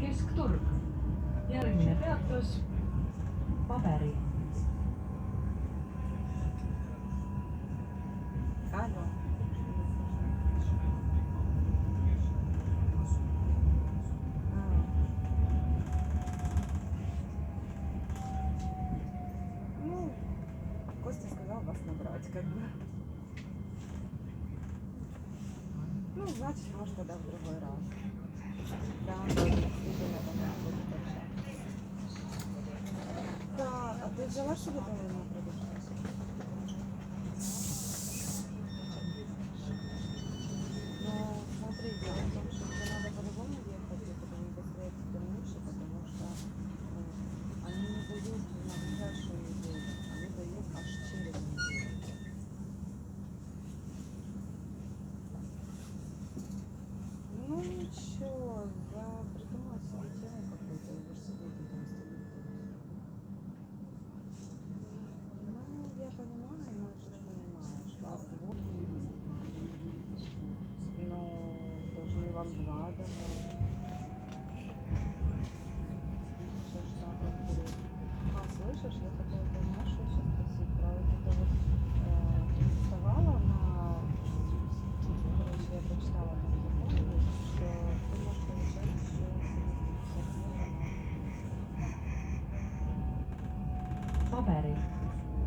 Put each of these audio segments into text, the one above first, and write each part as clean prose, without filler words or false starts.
Keskturg. Järgmine peatus Paberi. Алло. Ну, Костя сказал вас набрать, как бы. Ну, значит, может, тогда в другой раз. Да, действительно, тогда будет общаться. Да, а ты взяла себе дома продукты? Ну, смотри, дело в том, что тебе надо по-любому ехать, и потом быстрее вернуться, потому что они не дают на ближайшую неделю, они дают аж через неделю. Ну ничего, я придумала себе тему какую-то, и будешь сидеть и там с продуктами. Ну, я понимаю, но ты же понимаешь, да, вот. Ну, должны вам два давать. Что ж так вот будет? А, слышишь, я хотела тебя, знаешь, что еще спросить про вот это вот, ты не вставала на, короче, я прочитала там в законе, что ты можешь получать еще 750 евро на... Paberi.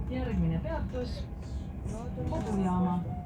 Järgmine peatus Ну, это уже Kodujaama.